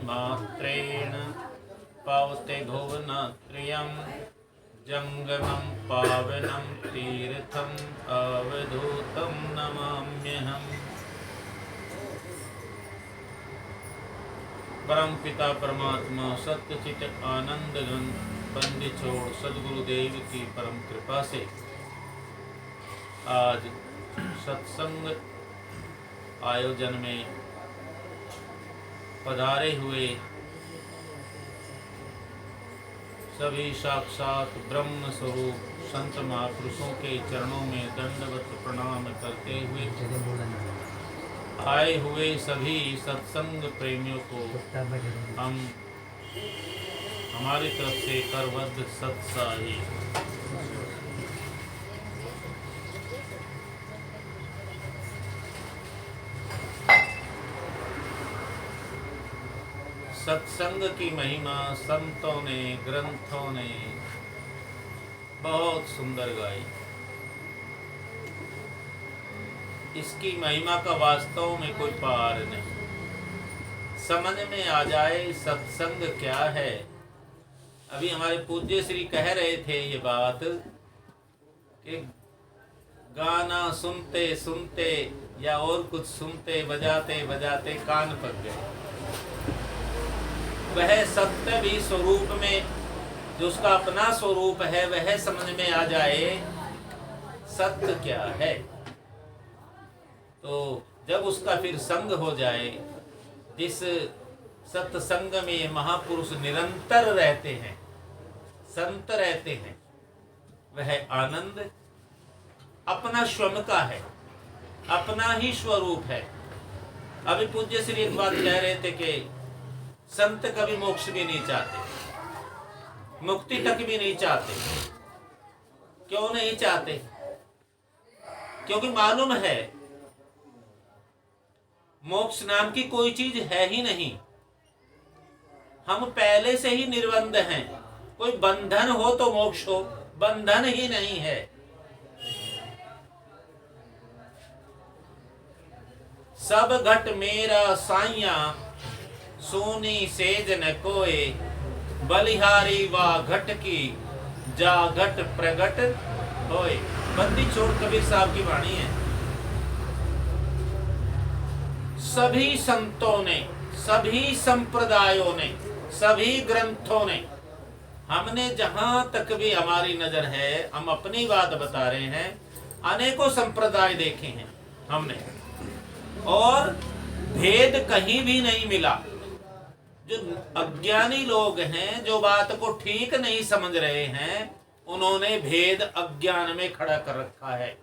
मात्रेण पावते भुवनत्रयं जंगमं पावनं तीर्थम् अवधूतं नमाम्यहम्। परम पिता परमात्मा सत्यचित आनंद घन पंडित छोड़ सदगुरुदेव की परम कृपा से आज सत्संग आयोजन में पधारे हुए सभी साक्षात ब्रह्म स्वरूप संत महापुरुषों के चरणों में दंडवत प्रणाम करते हुए आए हुए सभी सत्संग प्रेमियों को हम हमारी तरफ से करवद्ध सत्साही। सत्संग की महिमा संतों ने ग्रंथों ने बहुत सुंदर गाई। इसकी महिमा का वास्तव में कोई पार नहीं। समझ में आ जाए सत्संग क्या है। अभी हमारे पूज्य श्री कह रहे थे ये बात कि गाना सुनते सुनते या और कुछ सुनते बजाते बजाते कान पक गए। वह सत्य भी स्वरूप में जो उसका अपना स्वरूप है वह समझ में आ जाए सत्य क्या है, तो जब उसका फिर संग हो जाए, जिस सत्संग में महापुरुष निरंतर रहते हैं, संत रहते हैं, वह आनंद अपना स्वयं का है, अपना ही स्वरूप है। अभी पूज्य श्री एक बात कह रहे थे कि संत कभी मोक्ष भी नहीं चाहते, मुक्ति तक भी नहीं चाहते। क्यों नहीं चाहते? क्योंकि मालूम है मोक्ष नाम की कोई चीज है ही नहीं। हम पहले से ही निर्बंध हैं। कोई बंधन हो तो मोक्ष हो, बंधन ही नहीं है। सब घट मेरा साइया सोनी सेज न कोय, बलिहारी वा घट की जा घट प्रगट होए। बंदी छोड़ कबीर साहब की वाणी है। सभी संतों ने, सभी संप्रदायों ने, सभी ग्रंथों ने, हमने जहां तक भी हमारी नजर है, हम अपनी बात बता रहे हैं, अनेकों संप्रदाय देखे हैं हमने, और भेद कहीं भी नहीं मिला। जो अज्ञानी लोग हैं, जो बात को ठीक नहीं समझ रहे हैं, उन्होंने भेद अज्ञान में खड़ा कर रखा है।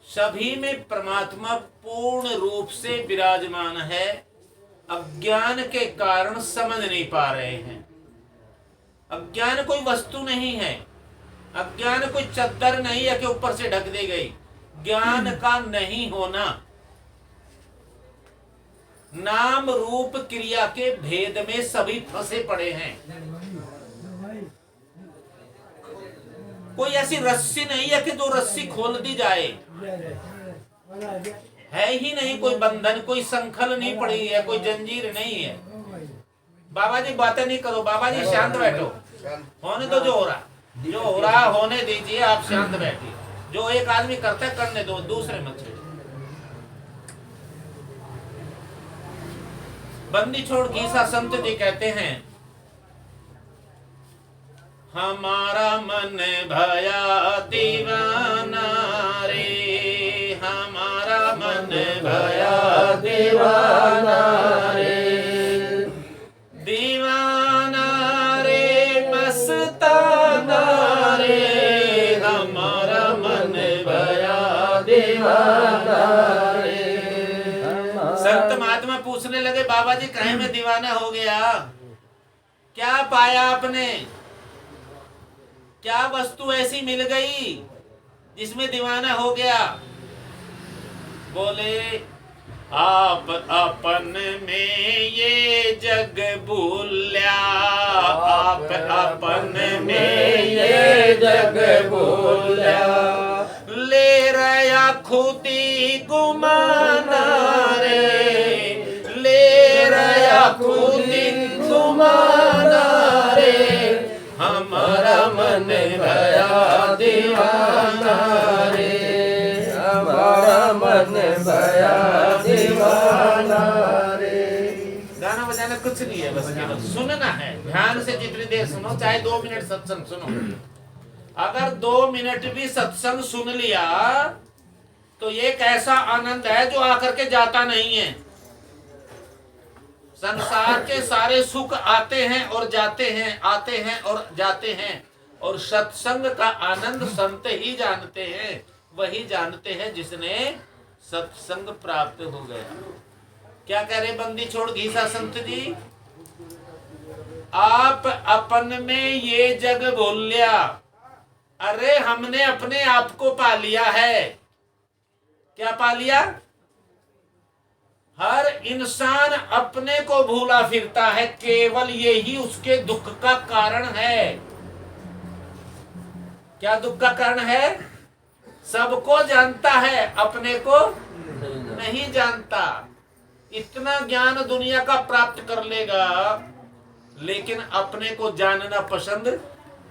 सभी में परमात्मा पूर्ण रूप से विराजमान है। अज्ञान के कारण समझ नहीं पा रहे हैं। अज्ञान कोई वस्तु नहीं है, अज्ञान कोई चद्दर नहीं है कि ऊपर से ढक दी गई। ज्ञान का नहीं होना, नाम रूप क्रिया के भेद में सभी फंसे पड़े हैं। कोई ऐसी रस्सी नहीं है कि जो रस्सी खोल दी जाए, है ही नहीं। कोई बंधन, कोई संखल नहीं पड़ी है, कोई जंजीर नहीं है। बाबा जी बातें नहीं करो, बाबा जी शांत बैठो, होने दो जो हो रहा होने दीजिए, आप शांत बैठिए। जो एक आदमी करता है करने दो, दूसरे मत छेड़ो। बंदी छोड़ गीसा संत जी कहते हैं, हमारा मन भया दीवाना रे, हमारा मन भया दीवाना रे, दीवाना रे मस्ताना रे, हमारा मन भया दीवाना रे। संत महात्मा पूछने लगे, बाबा जी कहीं में दीवाना हो गया? क्या पाया आपने? क्या वस्तु ऐसी मिल गई जिसमें दीवाना हो गया? बोले, आप अपन में ये जग भूल्या, आप अपन में ये जग भूल्या, ले रया खुदी गुमाना रे, ले रया रहा खुद ही गुमाना रे, हमारा मन भया दीवाना रे, हमारा मन भया दीवाना रे। गाना बजाना कुछ नहीं है, बस केवल सुनना है। ध्यान से जितनी देर सुनो, चाहे 2 मिनट सत्संग सुनो। अगर 2 मिनट भी सत्संग सुन लिया तो ये एक ऐसा आनंद है जो आकर के जाता नहीं है। संसार के सारे सुख आते हैं और जाते हैं, आते हैं और जाते हैं, और सत्संग का आनंद संत ही जानते हैं। वही जानते हैं जिसने सत्संग प्राप्त हो गया। क्या कह रहे बंदी छोड़ घीसा संत जी? आप अपन में ये जग भूल लिया। अरे हमने अपने आप को पा लिया है। क्या पा लिया? हर इंसान अपने को भूला फिरता है, केवल यही उसके दुख का कारण है। क्या दुख का कारण है? सबको जानता है, अपने को नहीं जानता। इतना ज्ञान दुनिया का प्राप्त कर लेगा, लेकिन अपने को जानना पसंद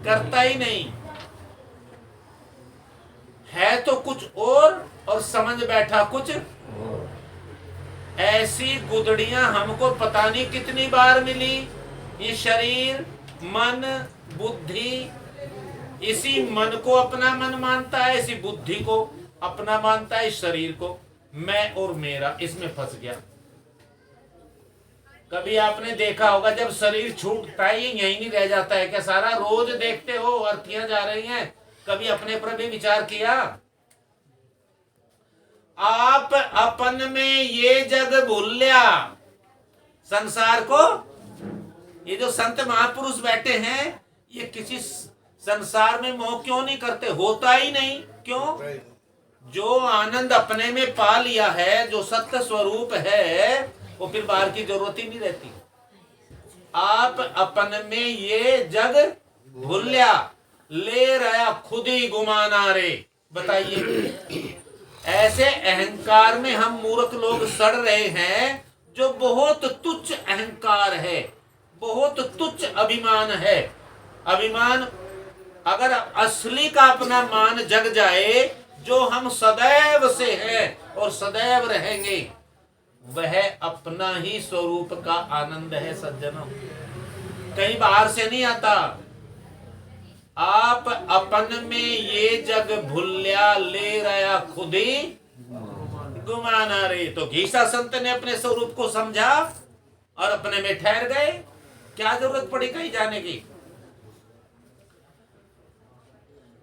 करता ही नहीं है। तो कुछ और समझ बैठा कुछ। ऐसी गुदड़ियां हमको पता नहीं कितनी बार मिली। ये शरीर, मन, बुद्धि, इसी मन को अपना मन मानता है, इसी बुद्धि को अपना मानता है, इस शरीर को मैं और मेरा, इसमें फंस गया। कभी आपने देखा होगा जब शरीर छूटता है, ये यहीं नहीं रह जाता है क्या सारा? रोज देखते हो अर्थियां जा रही हैं। कभी अपने पर भी विचार किया? आप अपन में ये जग भूल लिया, संसार को। ये जो संत महापुरुष बैठे हैं, ये किसी संसार में मोह क्यों नहीं करते? होता ही नहीं। क्यों? जो आनंद अपने में पा लिया है, जो सत्य स्वरूप है, वो फिर बाहर की जरूरत ही नहीं रहती। आप अपन में ये जग भूल लिया, ले रहा खुद ही गुमाना रे। बताइए, ऐसे अहंकार में हम मूर्ख लोग सड़ रहे हैं, जो बहुत तुच्छ अहंकार है, बहुत तुच्छ अभिमान है। अभिमान अगर असली का अपना मान जग जाए, जो हम सदैव से हैं और सदैव रहेंगे, वह अपना ही स्वरूप का आनंद है सज्जनों, कहीं बाहर से नहीं आता। आप अपन में ये जग भूलिया, ले रहा खुद ही गुमाना रे। तो घीसा संत ने अपने स्वरूप को समझा और अपने में ठहर गए। क्या जरूरत पड़ी कहीं जाने की?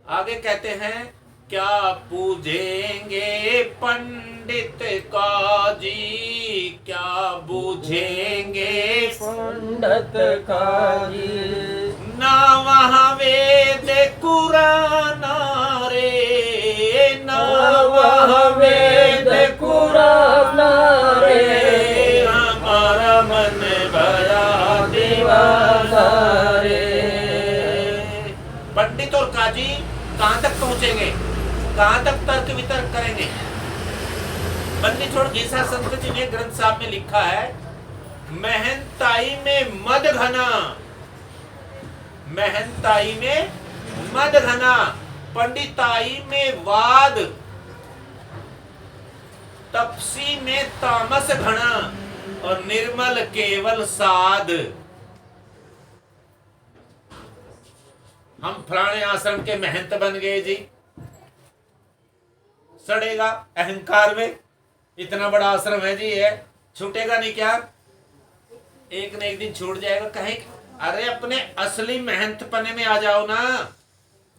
आगे कहते हैं, क्या पूजेंगे पंडित का जी, क्या बूझेंगे पंडित का जी। ना वहाँ वेद कुरान रे, ना वहाँ वेद कुरान रे, हमारा मन भया दीवाना रे। पंडित और काजी कहाँ तक पहुंचेंगे? कहाँ तक तर्क वितर्क करेंगे? बंदी छोड़ घीसा संत जी ने ग्रंथ साहब में लिखा है, महंताई में मद घना, महंताई में मद घना, पंडिताई में वाद, तपसी में तामस घना, और निर्मल केवल साध। हम फलाने आश्रम के महंत बन गए जी, सड़ेगा अहंकार में। इतना बड़ा आश्रम है जी, है छूटेगा नहीं क्या? एक न एक दिन छूट जाएगा। कहीं अरे अपने असली मेहनत पने में आ जाओ ना।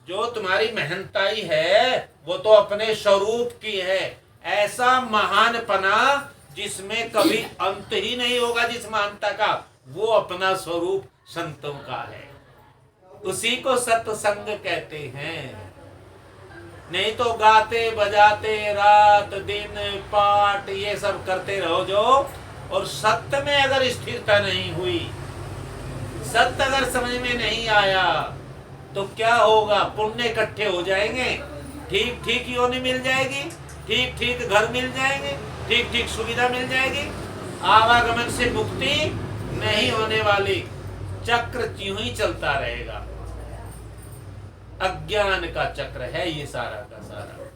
जो तुम्हारी मेहनताई है वो तो अपने स्वरूप की है। ऐसा महान पना जिसमें कभी अंत ही नहीं होगा, जिस महानता का, वो अपना स्वरूप संतों का है। उसी को सत्संग कहते हैं। नहीं तो गाते बजाते रात दिन पाठ ये सब करते रहो जो, और सत्य में अगर स्थिरता नहीं हुई, सत्य अगर समझ में नहीं आया, तो क्या होगा? पुण्य इकट्ठे हो जाएंगे, ठीक ठीक योनि मिल जाएगी, ठीक ठीक घर मिल जाएंगे, ठीक ठीक सुविधा मिल जाएगी, आवागमन से मुक्ति नहीं होने वाली चक्र यूं ही चलता रहेगा। अज्ञान का चक्र है ये सारा का सारा।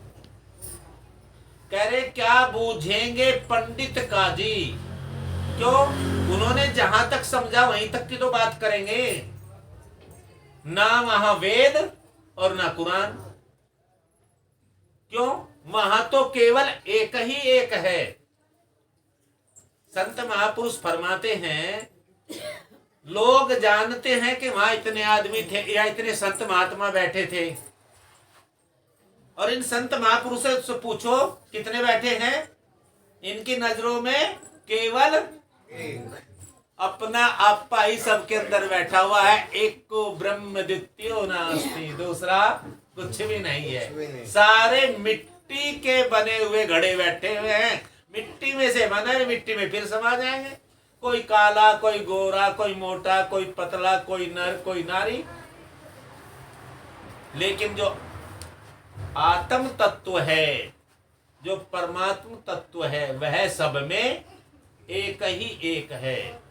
कह रहे क्या बूझेंगे पंडित काजी, क्यों? उन्होंने जहां तक समझा वहीं तक की तो बात करेंगे, ना वहां वेद और ना कुरान। क्यों? वहां तो केवल एक ही एक है। संत महापुरुष फरमाते हैं, लोग जानते हैं कि वहां इतने आदमी थे या इतने संत महात्मा बैठे थे, और इन संत महापुरुषों से पूछो कितने बैठे हैं? इनकी नजरों में केवल अपना आपा ही सबके अंदर बैठा हुआ है। एक को ब्रह्म द्वितीयो नास्ति, दूसरा कुछ भी नहीं है। सारे मिट्टी के बने हुए घड़े बैठे हुए हैं। मिट्टी में से बने, मिट्टी में फिर समा जाएंगे। कोई काला, कोई गोरा, कोई मोटा, कोई पतला, कोई नर, कोई नारी। लेकिन जो आत्म तत्व है, जो परमात्म तत्व है, वह सब में एक ही एक है।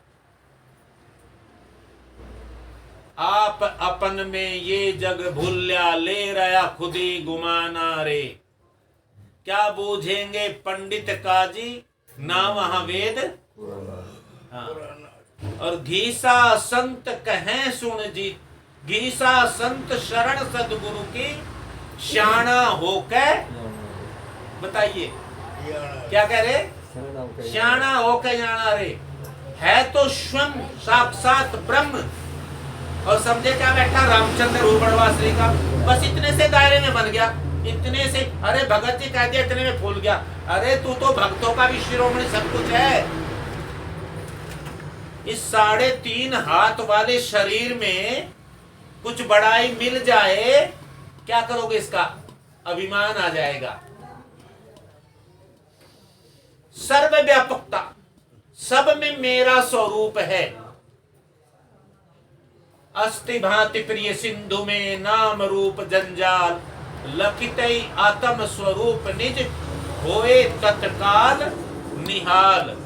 आप अपन में ये जग भूल्या, ले रहा खुदी गुमाना रे। क्या बूझेंगे पंडित काजी, ना वहां वेद। हाँ। और घीसा संत कहें सुन जी, घीसा संत शरण सदगुरु की, श्याणा होकर। बताइए क्या कह रहे? श्याणा होकर जाना रे। है तो स्वयं साक्षात ब्रह्म, और समझे क्या बैठा रामचंद्र रूपणवासरी का। बस इतने से दायरे में बन गया, इतने से। अरे भगत जी कह दिया इतने में फूल गया। अरे तू तो भक्तों का भी शिरोमणि सब कुछ है। इस 3.5 हाथ वाले शरीर में कुछ बड़ाई मिल जाए, क्या करोगे? इसका अभिमान आ जाएगा। सर्वव्यापकता, सब में मेरा स्वरूप है। अस्ति भांति प्रिय सिंधु में, नाम रूप जंजाल, लखितई आत्म स्वरूप निज, होए तत्काल निहाल।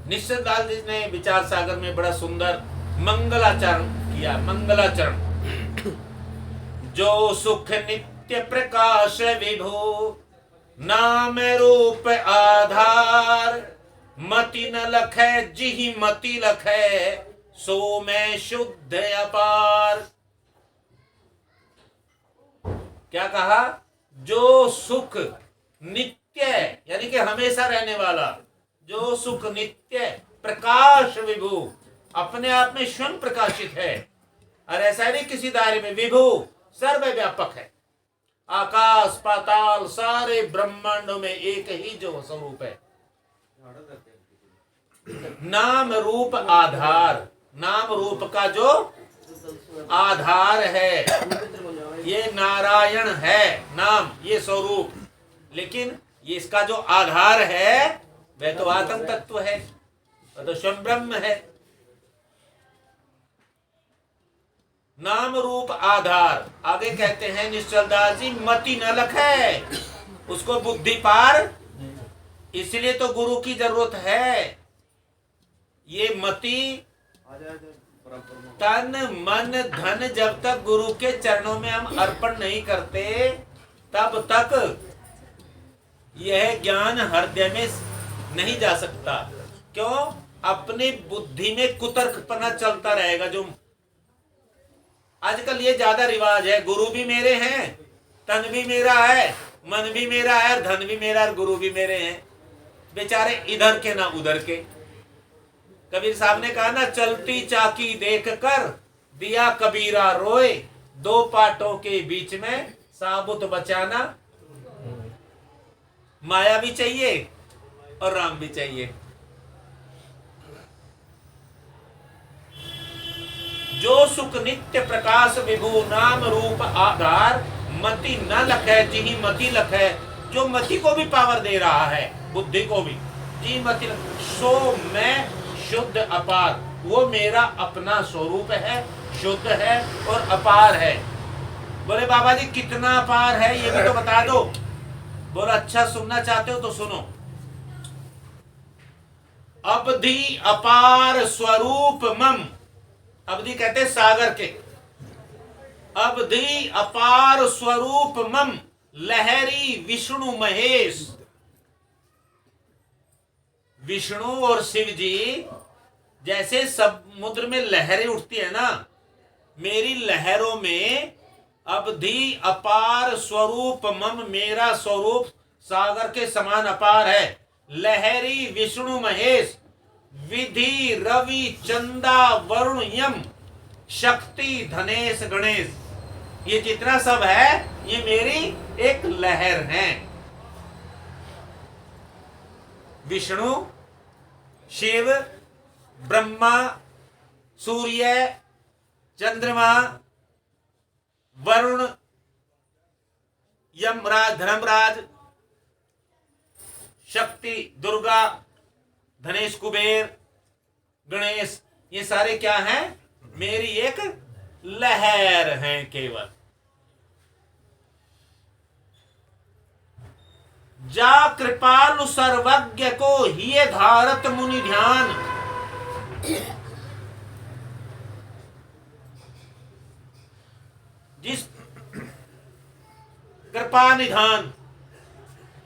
निश्चित लाल जी ने विचार सागर में बड़ा सुंदर मंगलाचरण किया। मंगलाचरण, जो सुख नित्य प्रकाश विभु, नाम रूप आधार, मति न लखै जिहि मति लखै, सो मैं शुद्ध अपार। क्या कहा? जो सुख नित्य यानी कि हमेशा रहने वाला, जो सुख नित्य प्रकाश विभु, अपने आप में स्वयं प्रकाशित है। और ऐसा नहीं किसी दायरे में, विभु सर्वव्यापक है। आकाश पाताल सारे ब्रह्मांडों में एक ही जो स्वरूप है। नाम रूप आधार, नाम रूप का जो आधार है, ये नारायण है नाम, ये स्वरूप। लेकिन ये इसका जो आधार है वह तो आत्म तत्व है, वह तो स्वयं ब्रह्म है। नाम रूप आधार। आगे कहते हैं निश्चलदास जी, मति न लखै, उसको बुद्धि पार। इसलिए तो गुरु की जरूरत है। ये मति, तन मन धन जब तक गुरु के चरणों में हम अर्पण नहीं करते, तब तक यह ज्ञान हृदय में नहीं जा सकता। क्यों? अपनी बुद्धि में कुतर्कपना चलता रहेगा। जो आजकल ये ज्यादा रिवाज है, गुरु भी मेरे हैं, तन भी मेरा है, मन भी मेरा है, धन भी मेरा है, गुरु भी मेरे हैं। बेचारे इधर के ना उधर के। कबीर साहब ने कहा ना, चलती चाकी देख कर दिया कबीरा रोए, दो पाटों के बीच में साबुत बचाना। माया भी चाहिए और राम भी चाहिए। जो सुख नित्य प्रकाश विभु, नाम रूप आधार, मति न लखै जिहि मति लखै। जो मति को भी पावर दे रहा है, बुद्धि को भी, जी मति, सो मैं शुद्ध अपार, वो मेरा अपना स्वरूप है, शुद्ध है और अपार है। बोले बाबा जी कितना अपार है ये भी तो बता दो। बोला अच्छा सुनना चाहते हो तो सुनो। अवधि अपार स्वरूप मम, अवधि कहते सागर के, अवधि अपार स्वरूप मम लहरी विष्णु महेश। विष्णु और शिव जी जैसे समुद्र में लहरें उठती है ना, मेरी लहरों में अवधि अपार स्वरूप मम, मेरा स्वरूप सागर के समान अपार है। लहरी विष्णु महेश, विधि रवि चंदा वरुण यम, शक्ति धनेश गणेश, ये जितना सब है ये मेरी एक लहर है। विष्णु, शिव, ब्रह्मा, सूर्य, चंद्रमा, वरुण, यमराज धर्मराज, शक्ति दुर्गा, धनेश कुबेर, गणेश, ये सारे क्या हैं? मेरी एक लहर हैं केवल। जा कृपालु सर्वज्ञ को हिय धारत मुनि ध्यान। जिस कृपा निधान,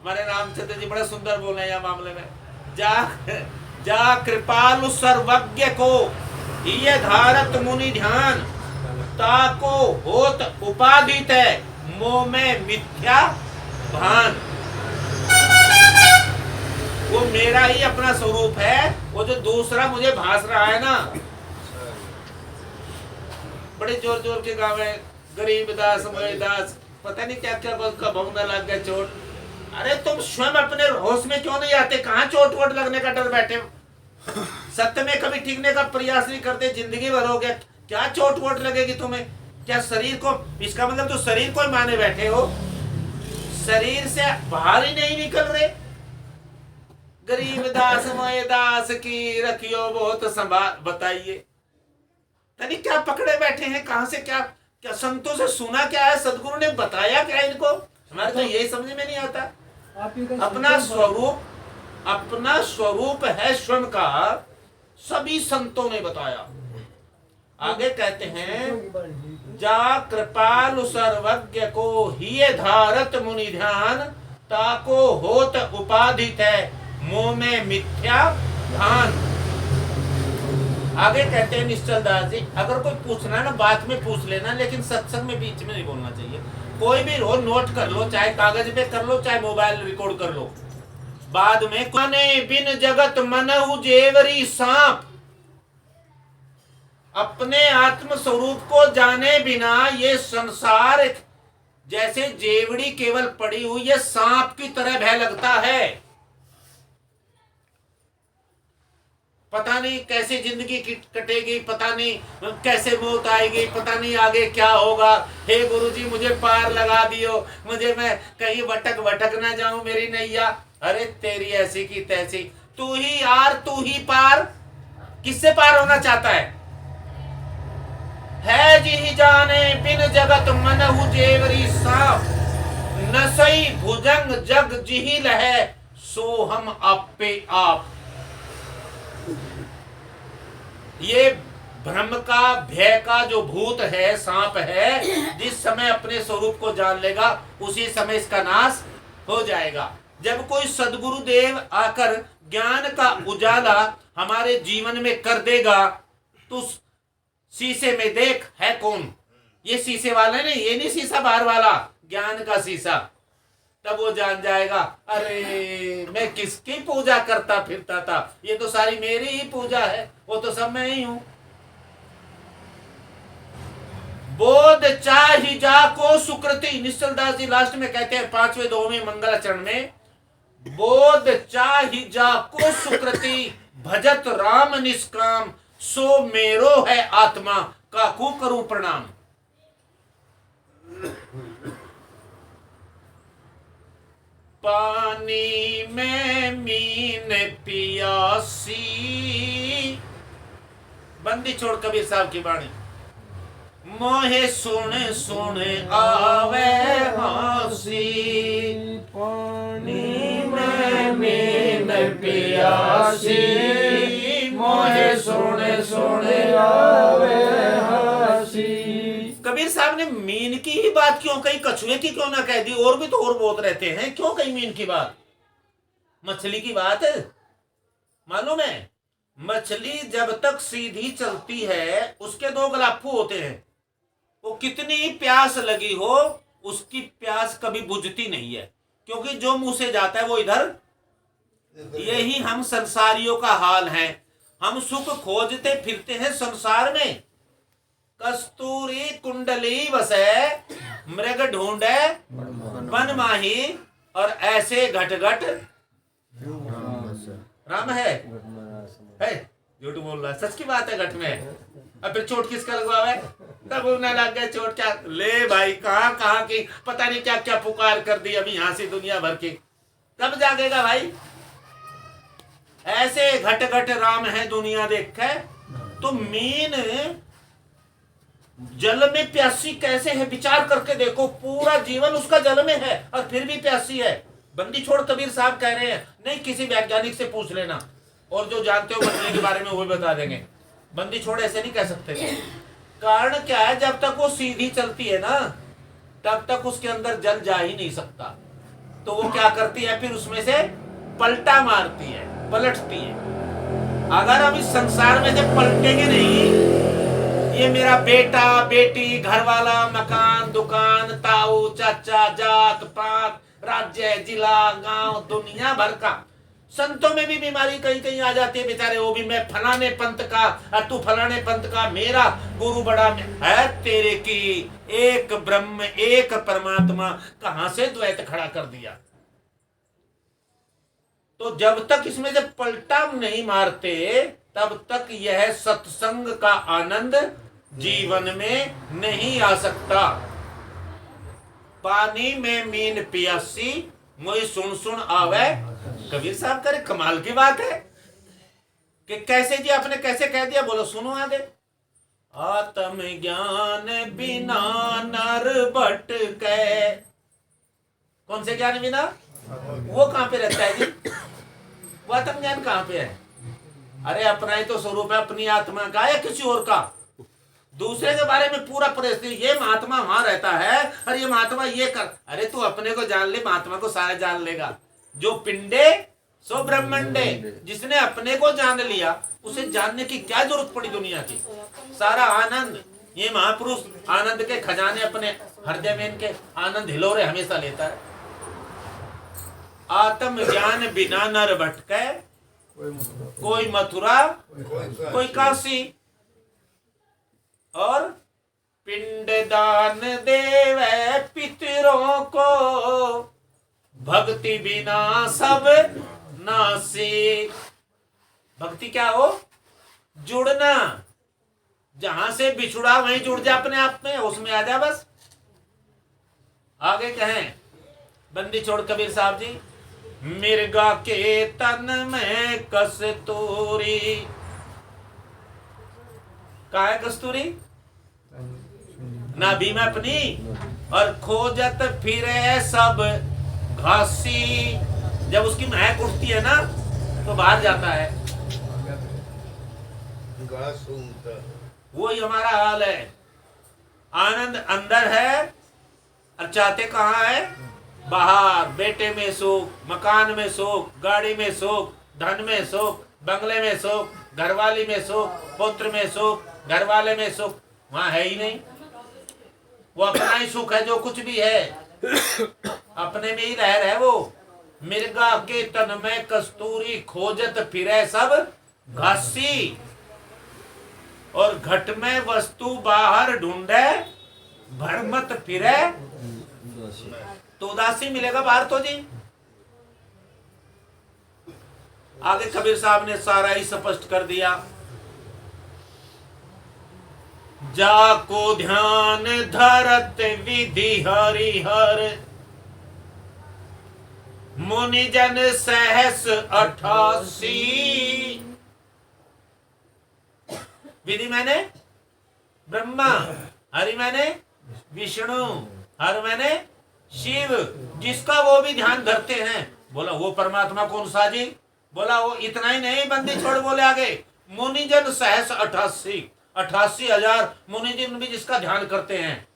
हमारे रामचंद्र जी बड़ा सुंदर बोले हैं यह मामले में। जा कृपालु सर्वज्ञ को हिय धारत मुनि ध्यान, ताको होत उपाधित है मोह में मिथ्या भान। वो मेरा ही अपना स्वरूप है, वो जो दूसरा मुझे भास रहा है ना, बड़े जोर जोर के गावे गरीब दास मोए दास, पता नहीं क्या क्या का भौंकना लग गया चोट। अरे तुम स्वयं अपने होश में क्यों नहीं आते? कहाँ चोट वोट लगने का डर बैठे हो? सत्य में कभी टिकने का प्रयास नहीं करते, जिंदगी भर हो गया, क्या चोट वोट लगेगी तुम्हें? क्या शरीर को, इसका मतलब तो शरीर को ही माने बैठे हो, शरीर से बाहर ही नहीं निकल रहे। गरीब दास मोए दास की रखियो बहुत संभाल। बताइए यानी क्या पकड़े बैठे हैं? कहां से क्या क्या संतों से सुना क्या है? सदगुरु ने बताया क्या इनको? हमारे तो यही समझ में नहीं आता। अपना स्वरूप है स्वयं का, सभी संतों ने बताया। आगे कहते हैं जा कृपालु सर्वज्ञ को हिय धारत मुनि ध्यान, ताको होत उपाधित है मोह में मिथ्या भान। आगे कहते हैं निश्चल दास जी, अगर कोई पूछना ना बात में पूछ लेना, लेकिन सत्संग में बीच में नहीं बोलना चाहिए। कोई भी रो नोट कर लो, चाहे कागज पे कर लो, चाहे मोबाइल रिकॉर्ड कर लो। बाद में कने बिन जगत मनहु जेवरी सांप, अपने आत्म स्वरूप को जाने बिना ये संसार जैसे जेवड़ी केवल पड़ी हुई है, सांप की तरह भय लगता है। पता नहीं कैसे जिंदगी कटेगी, पता नहीं कैसे मौत आएगी, पता नहीं आगे क्या होगा। हे गुरुजी मुझे पार लगा दियो, मुझे मैं कहीं भटक ना जाऊं मेरी नैया। अरे तेरी ऐसी की तैसी, तू ही आर तू ही पार। किससे पार होना चाहता है जी जाने बिन जगत मनहु जेवरी सांप, नसई भुजंग जग जिही लहे सो हम आपे आप। ये भ्रम का भय का जो भूत है, सांप है, जिस समय अपने स्वरूप को जान लेगा उसी समय इसका नाश हो जाएगा। जब कोई सदगुरु देव आकर ज्ञान का उजाला हमारे जीवन में कर देगा, तो शीशे में देख है कौन? ये शीशे वाला नहीं, ये नहीं शीशा बाहर वाला, ज्ञान का शीशा। तब वो जान जाएगा, अरे मैं किसकी पूजा करता फिरता था, ये तो सारी मेरी ही पूजा है, वो तो सब मैं ही हूं। बोध चाहि जाको सुकृति, निश्चल दास जी लास्ट में कहते हैं 5वें 2वें मंगलाचरण में, बोध चाहि जाको सुकृति भजत राम निष्काम, सो मेरो है आत्मा काकू करूं प्रणाम। पानी में मीन पियासी, बंदी छोड़ कबीर साहब की वाणी, मोहे सुन सुन आवे हासी। पानी में मीन पियासी, मोहे सुने सुने आवे हंसी। कबीर साहब ने मीन की ही बात क्यों कही, कछुए की क्यों ना कह दी? और भी तो और बहुत रहते हैं, क्यों कही मीन की बात? मछली की बात मालूम है? मछली जब तक सीधी चलती है उसके दो गलाफू होते हैं, वो कितनी ही प्यास लगी हो उसकी प्यास कभी बुझती नहीं है, क्योंकि जो मुंह से जाता है वो इधर। यही हम संसारियों का हाल है, हम सुख खोजते फिरते हैं संसार में। कस्तूरी कुंडली बसे, मृग ढूंढे वन माही, और ऐसे घट घट राम है। झूठ बोल रहा है, सच की बात है, घट में। अब फिर चोट किसका लगवावे? तब उन्हें लग गए चोट। क्या ले भाई, कहाँ कहाँ की पता नहीं क्या क्या पुकार कर दी अभी यहां से दुनिया भर की, कब जागेगा भाई? ऐसे घट घट राम है दुनिया देखे। तो मीन जल में प्यासी कैसे है, विचार करके देखो। पूरा जीवन उसका जल में है और फिर भी प्यासी है। बंदी छोड़ कबीर साहब कह रहे हैं, नहीं किसी वैज्ञानिक से पूछ लेना, और जो जानते हो मछली के बारे में वो बता देंगे। बंदी छोड़ ऐसे नहीं कह सकते। कारण क्या है, जब तक वो सीधी चलती है ना तब तक उसके अंदर जल जा ही नहीं सकता। तो वो क्या करती है, फिर उसमें से पलटा मारती है, पलटती है। अगर हम इस संसार में जब पलटेंगे नहीं, ये मेरा बेटा बेटी, घर वाला, मकान, दुकान, ताऊ, चाचा, जात पात, राज्य, जिला, गांव, दुनिया भर का। संतों में भी बीमारी कहीं कहीं आ जाती है बेचारे, वो भी मैं फलाने पंथ का और तू फलाने पंथ का, मेरा गुरु बड़ा है तेरे की। एक ब्रह्म एक परमात्मा, कहां से द्वैत खड़ा कर दिया? तो जब तक इसमें जब पलटा नहीं मारते तब तक यह सत्संग का आनंद जीवन में नहीं आ सकता। पानी में मीन पियासी, मुझे सुन सुन आवे। कबीर साहब करे कमाल की बात है कि कैसे जी, आपने कैसे कह दिया, बोलो सुनो आगे। आत्म ज्ञान बिना नर भटके। कौन से ज्ञान बिना? वो कहां पे रहता है जी? वो आत्म ज्ञान कहां पे है? अरे अपना ही तो स्वरूप है, अपनी आत्मा का या किसी और का? दूसरे के बारे में पूरा परिस्थिति, ये महात्मा वहां रहता है और ये महात्मा ये कर। अरे तू अपने को जान ले, महात्मा को सारा जान लेगा। जो पिंडे सो ब्रह्मंडे, जिसने अपने को जान लिया उसे जानने की क्या जरूरत पड़ी दुनिया की? सारा आनंद, ये महापुरुष आनंद के खजाने अपने हृदय में, इनके आनंद हिलोरे हमेशा लेता है। आत्म ज्ञान बिना नर भटके, कोई मथुरा कोई काशी, और पिंड दान देवे पितरों को, भक्ति बिना सब नासी। भक्ति क्या हो? जुड़ना। जहां से बिछुड़ा वहीं जुड़ जा अपने आप में, उसमें आ जा बस। आगे कहें बंदी छोड़ कबीर साहब जी, मिर्गा के तन में कस्तूरी। कहा है कस्तूरी? नाभि में अपनी, और खोजत फिरे सब घासी। जब उसकी महक उठती है ना तो बाहर जाता है। वही हमारा हाल है। आनंद अंदर है और चाहते कहाँ है? बाहर। बेटे में सुख, मकान में सुख, गाड़ी में सुख, धन में सुख, बंगले में सुख, घरवाली में सुख, पुत्र में सुख, घरवाले में सुख। वहां है ही नहीं। वो अपना ही सुख है, जो कुछ भी है अपने में ही रह रहे वो। मिर्गा के तन में कस्तूरी, खोजत फिरे सब घासी, और घट में वस्तु बाहर ढूंढे, भरमत फिरे तो उदासी मिलेगा बाहर तो जी। आगे कबीर साहब ने सारा ही स्पष्ट कर दिया। जाको ध्यान धरत विधि हरिहर, मुनि जन सहस 88। विधि मैंने ब्रह्मा, हरि मैंने विष्णु, हर मैंने शिव। जिसका वो भी ध्यान धरते हैं, बोला वो परमात्मा कौन सा जी? बोला वो इतना ही नहीं, बंदी छोड़ बोले आगे, मुनिजन सहस 88,000 मुनिजन भी जिसका ध्यान करते हैं।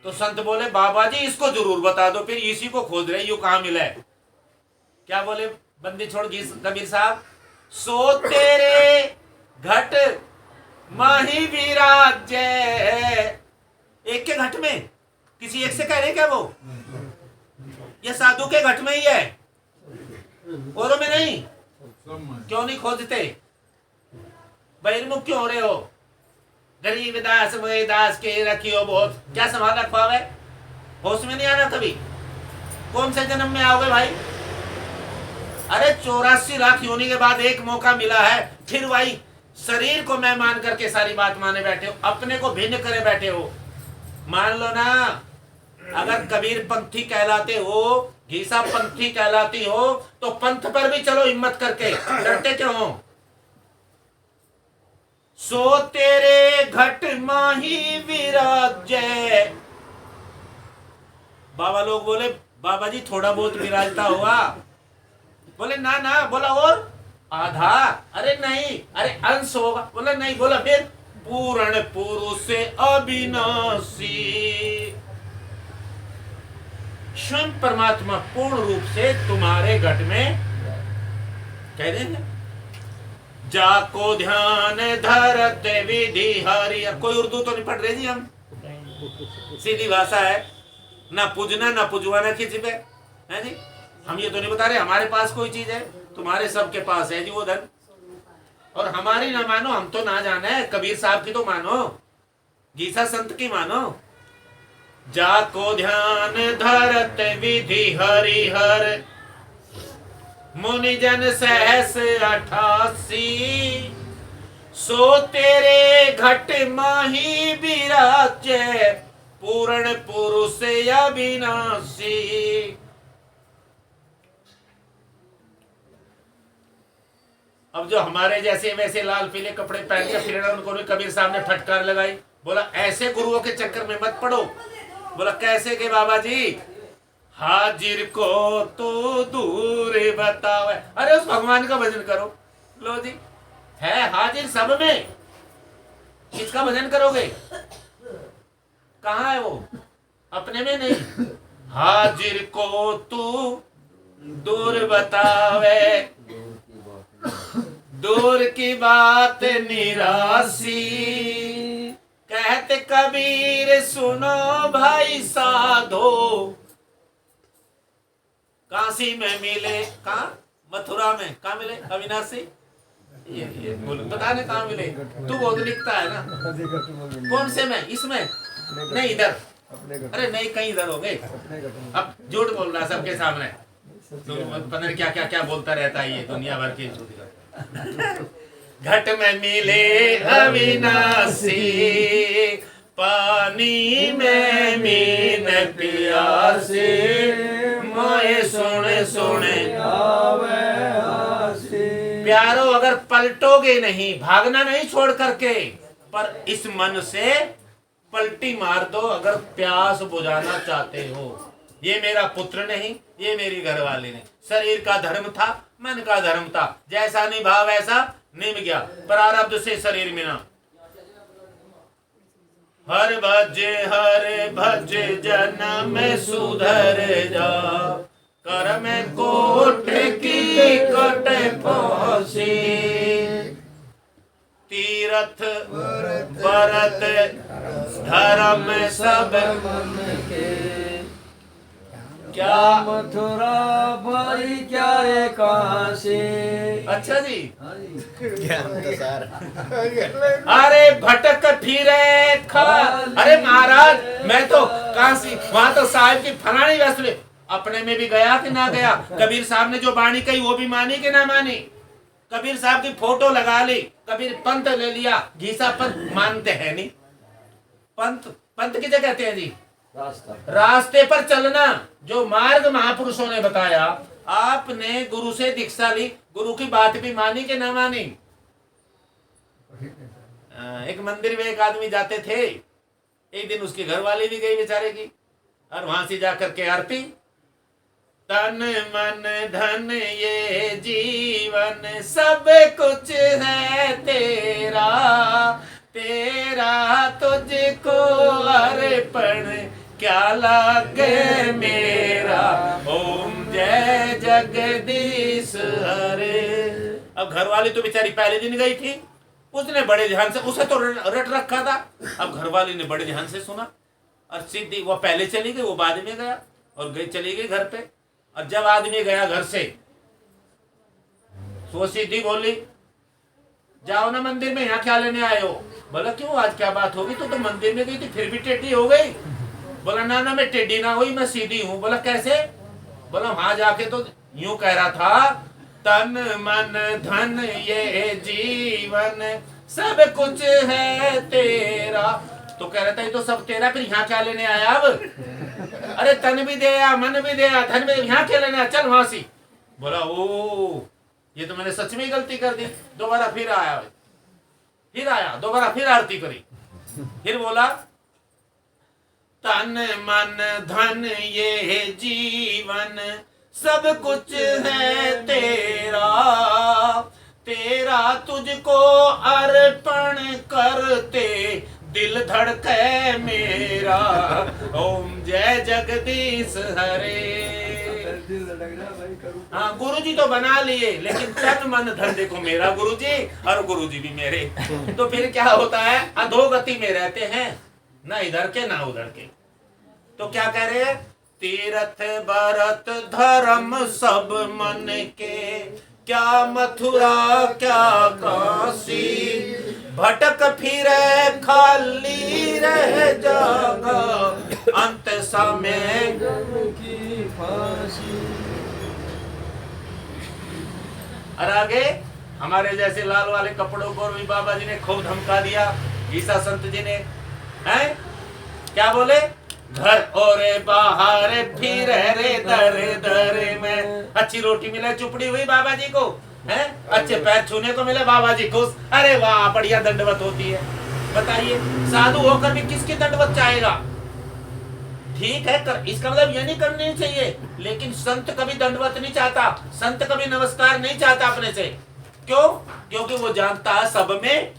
तो संत बोले बाबा जी इसको जरूर बता दो, फिर इसी को खोज रहे, यू कहां मिला है। क्या बोले बंदी छोड़ कबीर साहब, सो तेरे घट माही विराजे। एक के घट में, किसी एक से कह रहे क्या वो, ये साधु के घट में ही है, औरों में नहीं। क्यों नहीं खोजते, बहिर्मुख क्यों हो रहे हो, गरीब दास मोए दास के रखियो बहुत, क्या संभाल रखा है, होश में नहीं आना कभी, कौन से जन्म में आओगे भाई। अरे 84 लाख योनि के बाद एक मौका मिला है, फिर भाई शरीर को मैं मान करके सारी बात माने बैठे हो, अपने को भिन्न करे बैठे हो। मान लो ना, अगर कबीर पंथी कहलाते हो, घीसा पंथी कहलाती हो, तो पंथ पर भी चलो हिम्मत करके, डरते क्यों हो। सो तेरे घट माही विराजे। बाबा लोग बोले बाबा जी थोड़ा बहुत विराजता हुआ, बोले ना ना, बोला और आधा, अरे नहीं, अरे अंश होगा, बोला नहीं, बोला फिर पूर्ण पुरुष से अविनाशी, स्वयं परमात्मा पूर्ण रूप से तुम्हारे घट में कह रहे हैं। जाको ध्यान धरते विधि हरि, कोई उर्दू तो नहीं पढ़ रहे जी हम, सीधी भाषा है, ना पूजना ना पुजवाना किसी पे है जी। हम ये तो नहीं बता रहे हमारे पास कोई चीज है, तुम्हारे सबके पास है जी वो धन, और हमारी ना मानो, हम तो ना जाने, कबीर साहब की तो मानो, गीसा संत की मानो। जाको ध्यान धरत विधि हरिहर, मुनिजन सहस 88, सो तेरे घट माही विराजे, पूर्ण पुरुष अविनाशी। अब जो हमारे जैसे वैसे लाल पीले कपड़े पहन के फिर उनको भी कबीर साहब ने फटकार लगाई, बोला ऐसे गुरुओं के चक्कर में मत पड़ो। बोला कैसे के बाबा जी, हाजिर को तो दूर बताओ, अरे उस भगवान का भजन करो। लो जी, है हाजिर सब में, किसका भजन करोगे, कहाँ है वो, अपने में नहीं। हाजिर को तू दूर बतावे, दूर की बात निराशी, कहते कबीर सुनो भाई साधो, काशी में मिले, कहा मथुरा में, कहा मिले अविनाशी, ये बोलो बता ने कहा मिले, तू बहुत लिखता है ना, कौन से में, इसमें नहीं, इधर, अरे नहीं कहीं इधर हो गए, अब झूठ बोल रहा है सबके सामने, तो पता नहीं क्या क्या क्या बोलता रहता है ये दुनिया भर के झूठ। घट में मिले अविनाशी, पानी में मीन प्यासे, मोए सोने सोने आवे आसी। प्यारो अगर पलटोगे नहीं, भागना नहीं छोड़ करके, पर इस मन से पलटी मार दो अगर प्यास बुझाना चाहते हो। ये मेरा पुत्र नहीं, ये मेरी घरवाली नहीं, शरीर का धर्म था, मन का धर्म था, जैसा निभा वैसा निभ गया, प्रारब्ध से शरीर मिला। हर भज जन्म सुधर जा, कर में कोट की कट पहुंची, तीरथ व्रत धर्म सब क्या मथुरा भाई क्या है कहाँ से। अच्छा जी, अरे भटक फिरे अरे महाराज मैं तो काशी, वहां तो साहिब की फलानी वस्तु अपने में भी गया कि ना गया। कबीर साहब ने जो बाणी कही वो भी मानी कि ना मानी। कबीर साहब की फोटो लगा ली, कबीर पंथ ले लिया, घीसा पंथ मानते हैं नहीं। पंथ पंथ किसे कहते हैं जी? रास्ते पर चलना, जो मार्ग महापुरुषों ने बताया। आपने गुरु से दीक्षा ली, गुरु की बात भी मानी कि ना मानी? एक मंदिर में एक आदमी जाते थे, एक दिन उसकी घरवाली भी गई बेचारे की, और वहां से जाकर के आरती तन मन धन ये जीवन सब कुछ है तेरा, तेरा तुझको अर्पण क्या लागे मेरा। ओम जय जगदीश हरे। अब घर वाली तो बेचारी पहले दिन गई थी, उसने बड़े ध्यान से, उसे तो रट रखा था। अब घर वाली ने बड़े ध्यान से सुना और सीधी वो पहले चली गई, वो बाद में गया और गई चली गई घर पे। और जब आदमी गया घर से, तो सीधी बोली जाओ ना मंदिर में, यहाँ क्या लेने आए हो? बोला क्यों, आज क्या बात होगी? तो मंदिर में गई थी फिर भी टेढ़ी हो गई। बोला ना ना मैं टेढ़ी ना हुई, मैं सीधी हूँ। बोला कैसे? बोला वहां जाके तो यूं कह रहा था, तन मन धन ये जीवन सब कुछ है तेरा। तो कह रहा था ये तो सब तेरा, फिर यहाँ क्या लेने आया अब? अरे तन भी दिया, मन भी दिया, धन भी, यहाँ क्या लेने आया, चल वहां से। बोला ओ ये तो मैंने सच में गलती कर दी। दोबारा फिर आया, दोबारा फिर आरती करी। फिर बोला तन मन धन ये जीवन सब कुछ है तेरा, तेरा तुझको अर्पण करते दिल धड़के मेरा। ओम जय जगदीश हरे। हाँ गुरु जी तो बना लिए, लेकिन तन मन धन देखो मेरा गुरु जी और गुरु जी भी मेरे। तो फिर क्या होता है, अधोगति में रहते हैं, ना इधर के ना उधर के। तो क्या कह रहे हैं, तीर्थ भरत धर्म सब मन के, क्या मथुरा क्या काशी, भटक फिरे खाली रह जागा, अंत समय की फांसी। और आगे हमारे जैसे लाल वाले कपड़ों को भी बाबा जी ने खूब धमका दिया, ईसा संत जी ने, हैं क्या बोले, घर और बाहर फिर रे दर दर में, अच्छी रोटी मिले चुपड़ी हुई बाबा जी को, हैं अच्छे पैर छूने को मिले बाबा जी खुश। अरे वाह बढ़िया दंडवत होती है। बताइए साधु होकर भी किसकी दंडवत चाहेगा? ठीक है कर, इसका मतलब ये नहीं करनी चाहिए, लेकिन संत कभी दंडवत नहीं चाहता, संत कभी नमस्कार नहीं चाहता अपने से। क्यों? क्योंकि वो जानता है सब में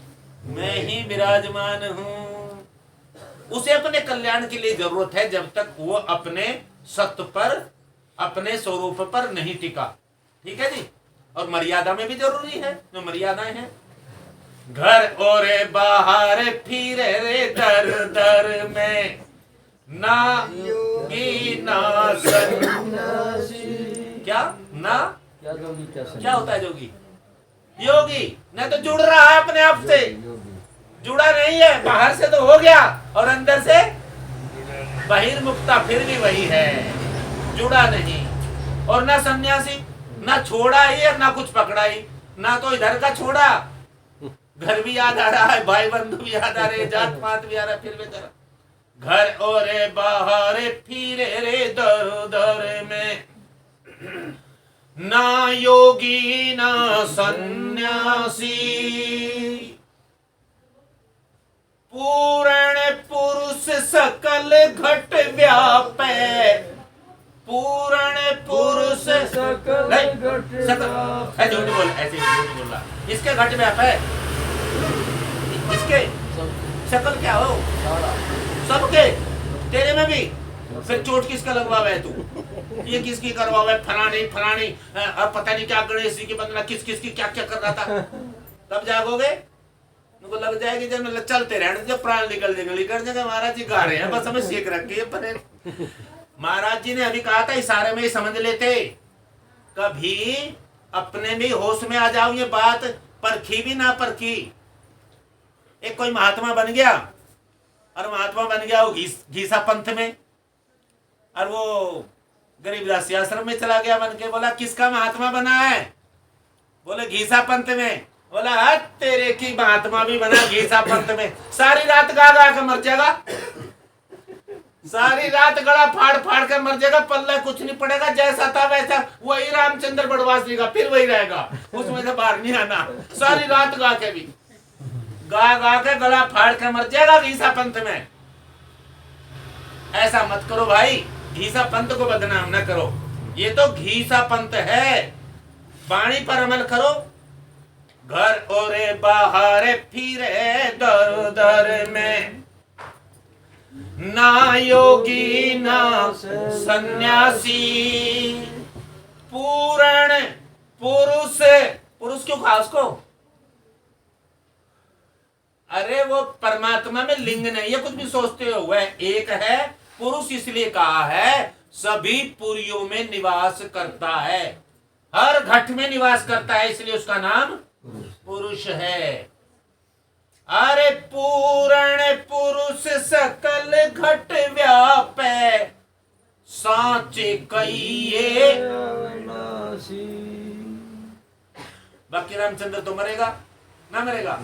मैं ही विराजमान हूं। उसे अपने कल्याण के लिए जरूरत है, जब तक वो अपने सत्य पर, अपने स्वरूप पर नहीं टिका। ठीक है जी। और मर्यादा में भी जरूरी है, जो मर्यादाएं हैं। घर और बाहर फिर रे दर दर में, ना योगी ना सन्यासी। क्या ना क्या होता है जोगी? योगी न तो जुड़ रहा है अपने आप से, जुड़ा नहीं है, बाहर से तो हो गया और अंदर से बहिर्मुक्ता फिर भी वही है, जुड़ा नहीं। और ना सन्यासी, ना छोड़ा ही और ना कुछ पकड़ा ही, ना तो इधर का छोड़ा, घर भी याद आ रहा है, भाई बंधु भी याद आ रहे, जात पात भी आ रहा है, फिर भी जरा घर और बाहर फिर रे दर दर में, ना योगी ना सन्यासी, पूर्ण पुरुष सकल घट व्यापै, पूर्ण पुरुष सकल घट व्यापै। झूठ बोल, ऐसे झूठ बोला। इसके घट व्यापै, इसके सकल क्या हो? सबके, तेरे में भी। फिर चोट किसका लगवावा है तू? ये किसकी करवावा है? फलानी फलानी, अब पता नहीं क्या गणेश जी की बंदना किस किस की क्या क्या कर रहा था। तब जागोगे, उनको लग जाएगी जब मतलब चलते रहने, जब प्राण निकल जाएगा महाराज जी गा रहे हैं, बस हमें सीख रखी है परे। महाराज जी ने अभी कहा था इशारे में ही समझ लेते, कभी अपने भी होश में आ जाओ। ये बात परखी भी ना परखी। एक कोई महात्मा बन गया, और महात्मा बन गया वो घीसा पंथ में, और वो गरीबदासी आश्रम में चला गया बन के। बोला किसका महात्मा बना है? बोले घीसा पंथ में। बोला हट तेरे की महात्मा भी बना घीसा पंथ में, सारी रात गा गा के मर जाएगा, सारी रात गला फाड़ फाड़ के मर जाएगा, पल्ला कुछ नहीं पड़ेगा, जैसा था वैसा वही रामचंद्र बड़वासी का फिर वही रहेगा, उसमें से बाहर नहीं आना। सारी रात गा के भी, गा गा के गला फाड़ के मर जाएगा घीसा पंथ में। ऐसा मत करो भाई, घीसा पंथ को बदनाम न करो। ये तो घी सा पंथ है। वाणी पर अमल करो। घर ओरे बाहर फिरे दर दर में, ना योगी ना सन्यासी। पूर्ण पुरुष, पुरुष क्यों कहा उसको? अरे वो परमात्मा में लिंग नहीं है, कुछ भी सोचते हो। वह एक है, पुरुष इसलिए कहा है सभी पुरियों में निवास करता है, हर घट में निवास करता है, इसलिए उसका नाम पुरुष है। अरे पूर्ण पुरुष सकल घट व्यापै, सांचे कहिए बाकी रामचंद्र तो मरेगा ना? मरेगा,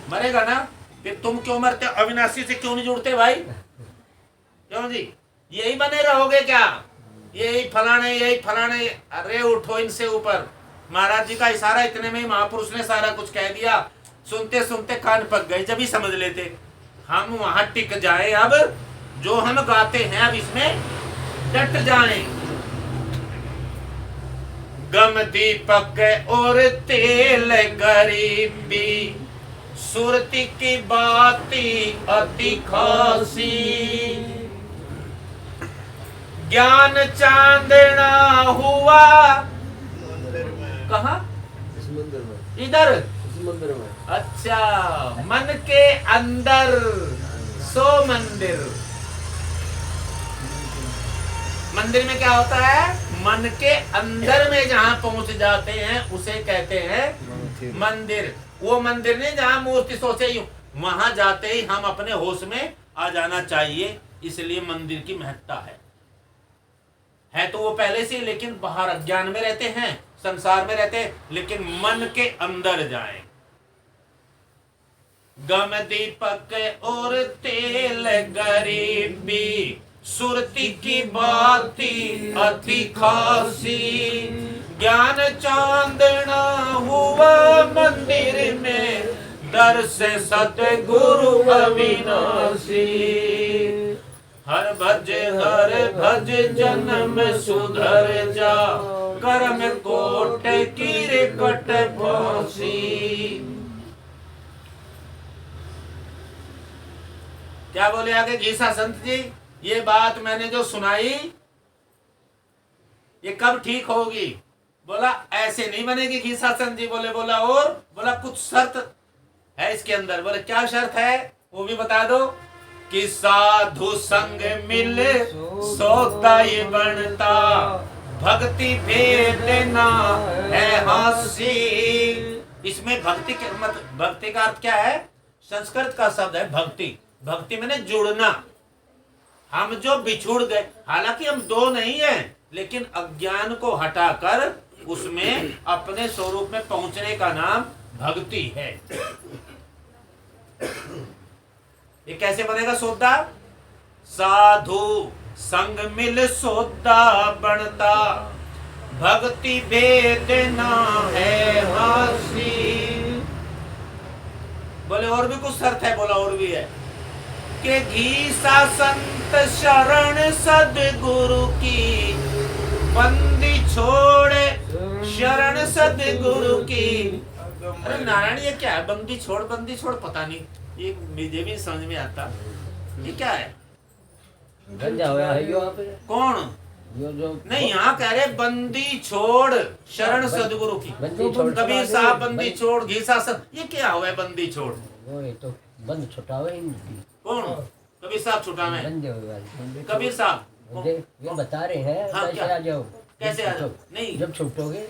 मरेगा ना? फिर तुम क्यों मरते? अविनाशी से क्यों नहीं जुड़ते भाई? क्यों जी? यही बने रहोगे क्या? यही फलाने, यही फलाने। अरे उठो इनसे ऊपर। महाराज जी का इशारा इतने में ही महापुरुष ने सारा कुछ कह दिया। सुनते सुनते कान पक गए, जब ही समझ लेते। हम वहां टिक जाए, अब जो हम गाते हैं अब इसमें डट जाए। गम दीपक और तेल गरीबी, सुरती की बाती अति खासी। ज्ञान चांदना हुआ कहाँ? इधर मंदिर में। अच्छा, मन के अंदर सो मंदिर। मंदिर में क्या होता है? मन के अंदर में जहां पहुंच जाते हैं उसे कहते हैं मंदिर। वो मंदिर नहीं जहां मूर्ति सोचे यूं, वहां जाते ही हम अपने होश में आ जाना चाहिए। इसलिए मंदिर की महत्ता है तो वो पहले से, लेकिन बाहर अज्ञान में रहते हैं, संसार में रहते हैं, लेकिन मन के अंदर जाएं। गम दीपक और तेल गरीबी, सुरती की बाती अति खासी। ज्ञान चांदना हुआ मंदिर में, दर से सतगुरु अविनाशी। हर भज जन्म सुधर जा, कर्म कोट की कट फांसी। क्या बोले आगे घीसा संत जी? ये बात मैंने जो सुनाई ये कब ठीक होगी? बोला ऐसे नहीं बनेगी घीसा संत जी। बोला और बोला कुछ शर्त है इसके अंदर। बोले क्या शर्त है वो भी बता दो। कि साधु संग मिल सौदा ये बनता, भक्ति भेद ना है हासी। इसमें भक्ति के मतलब, भक्ति का अर्थ क्या है? संस्कृत का शब्द है भक्ति। भक्ति मैंने जुड़ना। हम जो बिछुड़ गए, हालांकि हम दो नहीं हैं, लेकिन अज्ञान को हटाकर उसमें अपने स्वरूप में पहुंचने का नाम भक्ति है। ये कैसे बनेगा सौदा? साधु संग मिल सौदा बनता, भक्ति भेद ना है हासी। बोले और भी कुछ शर्त है? बोला और भी है कि घीसा संत शरण सदगुरु की, बंदी छोड़े शरण सदगुरु की। अरे नारायण ये क्या है? बंदी छोड़ पता नहीं, ये मुझे भी समझ में आता। ये क्या है? गंजा होया है यो पे। कौन? यो जो नहीं, यहाँ कह रहे बंदी छोड़ शरण सदगुरु की। कबीर साहब बंदी छोड़, घीसा संत, ये क्या हुआ है बंदी छोड़? वो ये तो बंद छुटावे इनकी। कौन? कबीर साहब छुटा में? बंदे हुए कबीर साहब ये बता रहे हैं। हाँ, कैसे आ जाओ? कैसे आ जाओ? नहीं, जब छूटोगे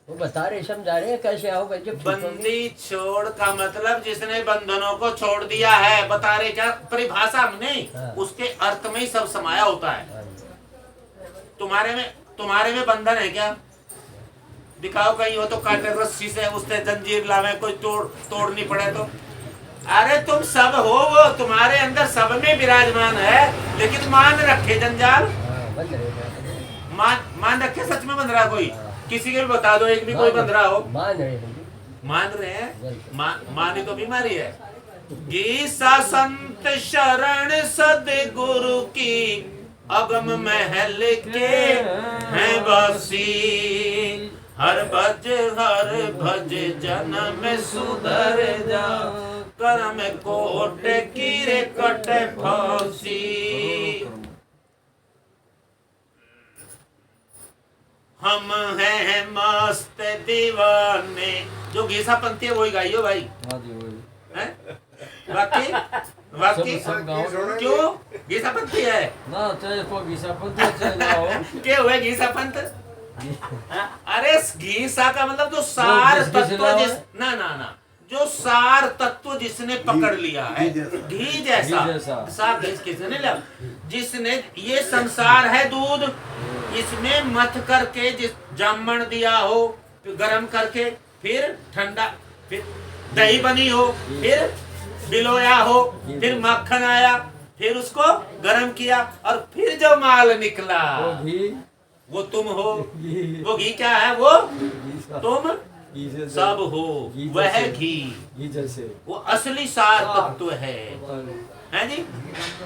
वो बता रहे, समझा रहे हैं कैसे आओगे जब छूटोगे। बंदी छोड़ का मतलब जिसने बंधनों को छोड़ दिया है। बता रहे क्या? परिभाषा में नहीं, हाँ। उसके अर्थ में ही सब समाया होता है। तुम्हारे में बंधन है क्या? दिखाओ कहीं हो तो काटे रस्सी से, उससे जंजीर लावे, कोई तोड़नी पड़े तो। अरे तुम सब हो, वो तुम्हारे अंदर सब में विराजमान है, लेकिन मान रखे जंजाल। मान रखे सच में बंध रहा कोई? किसी के भी बता दो, एक भी कोई बंध रहा हो। मान रहे हैं। मानी तो बीमारी है। घीसा संत शरण सदगुरु की, अगम महल के हैं वासी, हर भज जन्म सुधर जा, कर्म कोट कीरे कट फांसी। हम हैं मस्त दीवाने, जो घीसा पंथी है वही गाइयो भाई। हाँ जी वही हैं? वाकई वाकई सब गाँव क्यों घीसा पंथी है? ना चाहे को घीसा पंथी चाहे ना हो क्या हुआ घीसा पंथ? अरे घीसा का मतलब जो सार घिस घिस तत्व जिस ना ना ना जो सार तत्व जिसने पकड़ लिया है, घी जैसा सार किसने लिया? जिसने ये संसार है दूध, इसमें मथ करके जिस जामन दिया हो, फिर गर्म करके, फिर ठंडा, फिर दही बनी हो, फिर बिलोया हो, फिर मक्खन आया, फिर उसको गर्म किया और फिर जो माल निकला वो घी वो तुम हो। घी वो घी क्या है? वो घी सा- तुम घी से सब हो, घी वह जैसे- घी, घी जैसे वो असली सार तत्व है। हैं जी?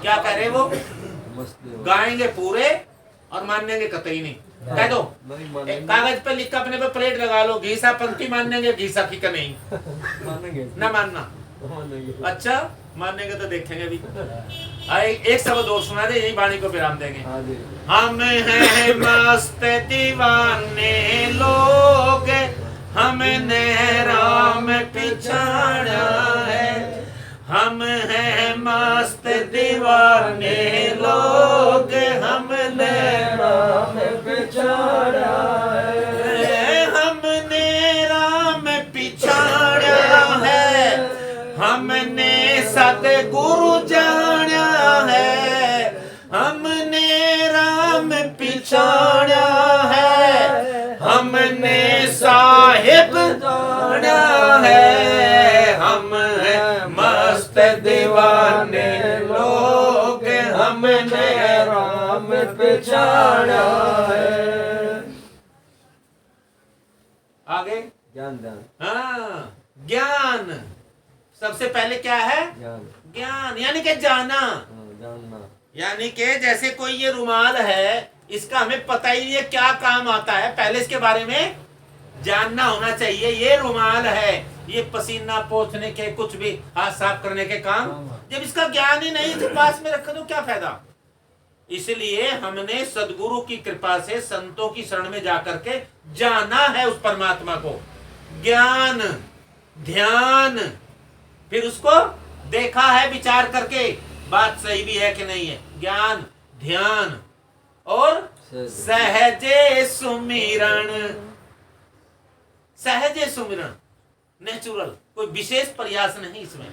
क्या कह रहे वो? मस्त है। गाएंगे पूरे और मानेंगे कतई नहीं। कह दो नहीं एक मानेंगे कागज पे लिख के अपने पे प्लेट लगा लो, घीसा पंक्ति मानेंगे, घीसा की का नहीं। मानेंगे ना मानना। मानेंगे अच्छा मानेंगे तो देखेंगे भी। अरे एक शब्द और सुना दे, यही वाणी को विराम देंगे। हाँ जी हम हैं मस्त दीवाने लोग, हमने राम पिछाड़ा है। हम हैं मस्त दीवाने लोग, हमने राम पिछाड़ा है। हमने राम पिछाड़ा है, हमने सतगुरु जाना है। हमने राम पिछाड़ा है, हमने साहिब जाना है। हम हैं मस्त दीवाने लोग, हमने राम पिछाड़ा है। आगे ज्ञान ध्यान हाँ ज्ञान। सबसे पहले क्या है? ज्ञान ज्ञान, यानी कि जाना। हाँ, जानना यानी कि जैसे कोई ये रुमाल है, इसका हमें पता ही नहीं है क्या काम आता है, पहले इसके बारे में जानना होना चाहिए। ये रुमाल है, ये पसीना पोंछने के, कुछ भी हाथ साफ करने के काम। जब इसका ज्ञान ही नहीं तो पास में रखा तो क्या फायदा? इसलिए हमने सदगुरु की कृपा से संतों की शरण में जाकर के जाना है उस परमात्मा को। ज्ञान, ध्यान, फिर उसको देखा है विचार करके बात सही भी है कि नहीं है। ज्ञान, ध्यान और सहजे सुमिरन। सहजे सुमिरन, नेचुरल, कोई विशेष प्रयास नहीं इसमें।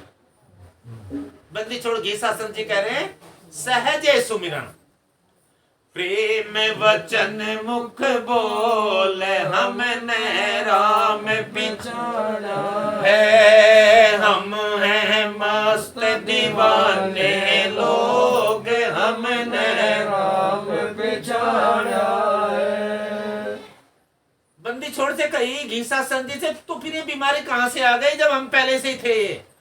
बंदी छोड़ घीसा संत जी कह रहे हैं सहजे सुमिरन। प्रेम वचन मुख बोल, हमने राम पिछाड़ा है। हम हैं मस्त दीवाने लोग, हमने राम पिछाड़ा है। बंदी छोड़ से कही घीसा संत जी से, तो फिर ये बीमारी कहां से आ गई जब हम पहले से ही थे?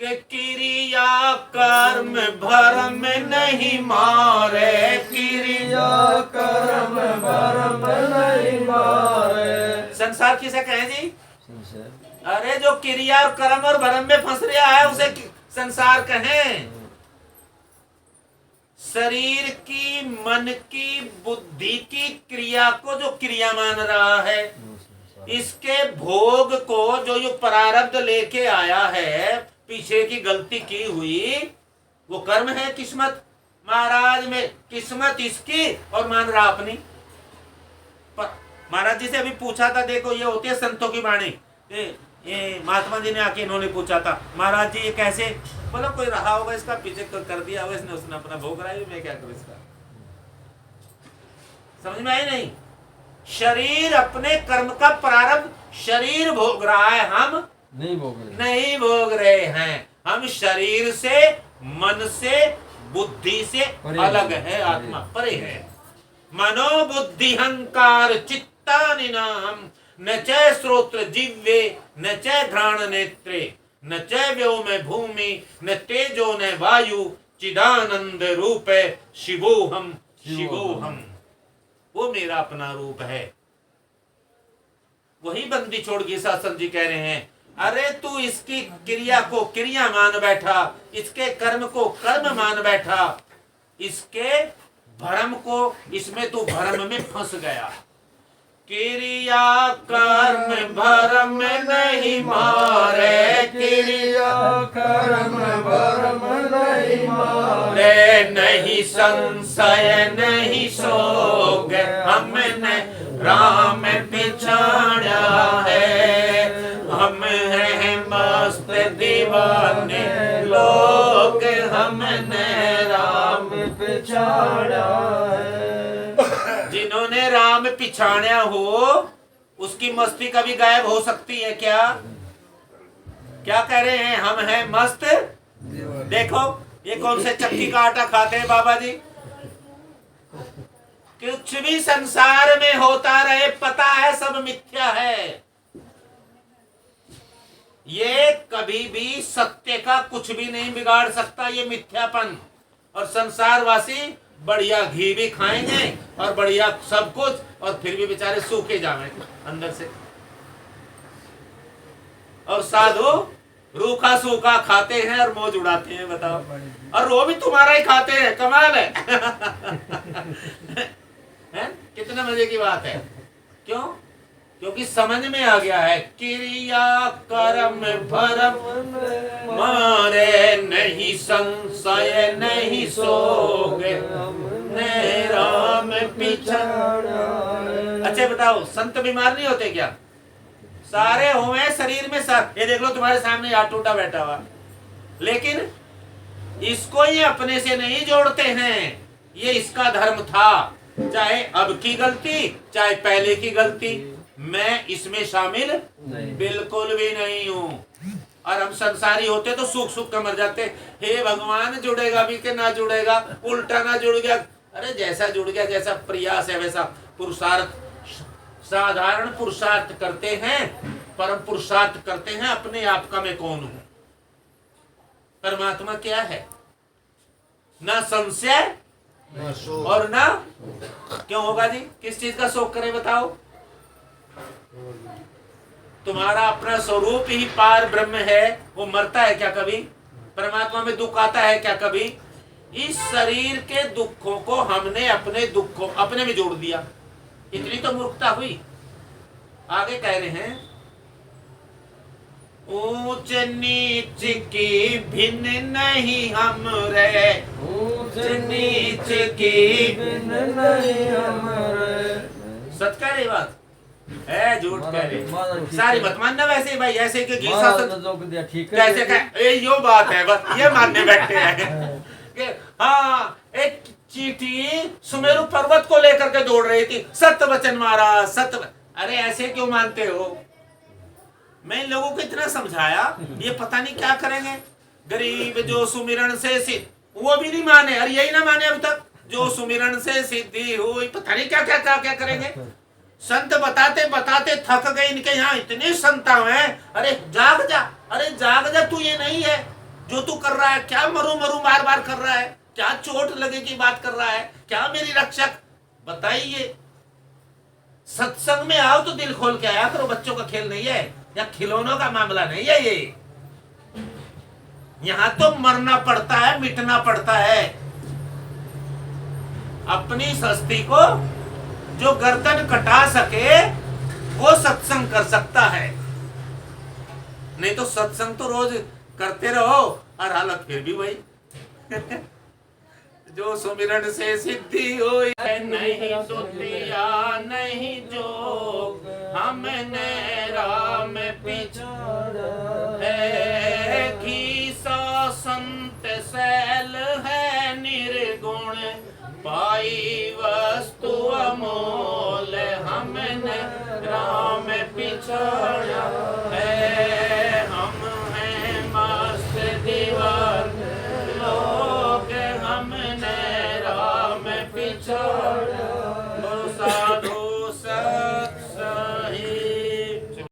कि क्रिया कर्म भरम नहीं मारे, क्रिया कर्म भरम नहीं मारे। संसार किसे कहे जी? संशय अरे जो क्रिया और कर्म और भरम में फंस रहा है उसे संसार कहें। शरीर की, मन की, बुद्धि की क्रिया को जो क्रिया मान रहा है, इसके भोग को जो ये प्रारब्ध लेके आया है, पीछे की गलती की हुई, वो कर्म है, किस्मत। महाराज में किस्मत इसकी और मान रहा अपनी। महाराज जी से अभी पूछा था, देखो ये होती है संतों की वाणी। ये महात्मा जी ने आके इन्होंने पूछा था, महाराज जी ये कैसे? बोलो कोई रहा होगा इसका, पीछे कर दिया होगा इसने, उसने अपना भोग रहा है, मैं क्या करूं इसका? समझ में आई नहीं? शरीर अपने कर्म का प्रारब्ध शरीर भोग रहा है, हम नहीं भोग नहीं भोग रहे हैं। हम शरीर से, मन से, बुद्धि से अलग है, आत्मा परे है। मनो बुद्धि हंकार चित्तानि नाम, न च श्रोत्र जिह्वे, न च घ्राण नेत्रे, न च व्योम भूमि, न तेजो न वायु, चिदानंद रूपे शिवोहम शिवोहम, वो मेरा अपना रूप है। वही बंदी छोड़ गई। शासन जी कह रहे हैं, अरे तू इसकी क्रिया को क्रिया मान बैठा, इसके कर्म को कर्म मान बैठा, इसके भ्रम को, इसमें तू भ्रम में फंस गया। क्रिया कर्म भ्रम नहीं मारे, क्रिया कर्म भरम नहीं मारे, नहीं संशय नहीं सोग, हमने राम पिछाड़ा है। हम हैं मस्त दीवाने लोग, हमने राम पिछाड़ा है। जिन्होंने राम पिछाड़ा हो, उसकी मस्ती कभी गायब हो सकती है क्या? क्या कह रहे हैं? हम हैं मस्त। देखो ये कौन से चक्की का आटा खाते हैं बाबा जी। कुछ भी संसार में होता रहे, पता है सब मिथ्या है। ये कभी भी सत्य का कुछ भी नहीं बिगाड़ सकता, ये मिथ्यापन। और संसारवासी बढ़िया घी भी खाएंगे और बढ़िया सब कुछ, और फिर भी बेचारे सूखे जाएंगे अंदर से। और साधु रूखा सूखा खाते हैं और मौज उड़ाते हैं, बताओ। और वो भी तुम्हारा ही खाते हैं, कमाल है। हैं? कितने मजे की बात है। क्यों? क्योंकि समझ में आ गया है, क्रिया कर्म भरम मारे, नहीं संशय नहीं सोगे, राम पिछाड़ा। अच्छा बताओ, संत बीमार नहीं होते क्या? सारे हुए शरीर में ये देख लो तुम्हारे सामने यार टूटा बैठा हुआ, लेकिन इसको ये अपने से नहीं जोड़ते हैं। ये इसका धर्म था, चाहे अब की गलती चाहे पहले की गलती, मैं इसमें शामिल बिल्कुल भी नहीं हूँ। और हम संसारी होते तो सुख सुख कर मर जाते। हे भगवान, जुड़ेगा भी कि ना जुड़ेगा, उल्टा ना जुड़ गया। अरे जैसा जुड़ गया, जैसा प्रयास है वैसा पुरुषार्थ। साधारण पुरुषार्थ करते हैं, परम पुरुषार्थ करते हैं अपने आप का मैं कौन हूं। परमात्मा क्या है? ना संशय और ना क्यों होगा जी? किस चीज का शोक करें बताओ? तुम्हारा अपना स्वरूप ही पार ब्रह्म है, वो मरता है क्या कभी? परमात्मा में दुख आता है क्या कभी? इस शरीर के दुखों को हमने अपने दुखों अपने में जोड़ दिया। इतनी तो मूर्खता हुई। आगे कह रहे हैं, ऊंच नीच की भिन्न नहीं हम रे, ऊंच नीच की भिन्न नहीं हम रे। सच कह रही बात है, झूठ कह रही? सारी मत मानना वैसे भाई, ऐसे कि कैसे कह, यो बात है, बस ये मानने बैठे हैं कि हाँ एक चींटी सुमेरु पर्वत को लेकर के दौड़ रही थी, सत्य वचन मारा सत्य। अरे ऐसे क्यों मानते हो? मैं इन लोगों को इतना समझाया, ये पता नहीं क्या करेंगे। गरीब जो सुमिरन से सिद्ध, वो भी नहीं माने। अरे यही ना माने अभी तक, जो सुमिरन से सिद्धि हुई, पता नहीं क्या क्या क्या क्या करेंगे। संत बताते बताते थक गए, इनके यहाँ इतने संत हैं। अरे जाग जा, अरे जाग जा, तू ये नहीं है जो तू कर रहा है। क्या मरू मरू बार बार कर रहा है? क्या चोट लगे की बात कर रहा है? क्या मेरी रक्षक? बताइए। सत्संग में आओ तो दिल खोल के आया करो। बच्चों का खेल नहीं है या खिलौनों का मामला नहीं है ये। यहाँ तो मरना पड़ता है, मिटना पड़ता है। अपनी सस्ती को जो गर्दन कटा सके वो सत्संग कर सकता है, नहीं तो सत्संग तो रोज करते रहो और हालत फिर भी वही। जो सुमिरन से सिद्धि हुई है, नहीं सुतिया नहीं जोग, हमने राम पिछाड़ा है। घीसा संत सैल है निर्गुण, पाई वस्तु अमोल, हमने राम पिछाड़ा।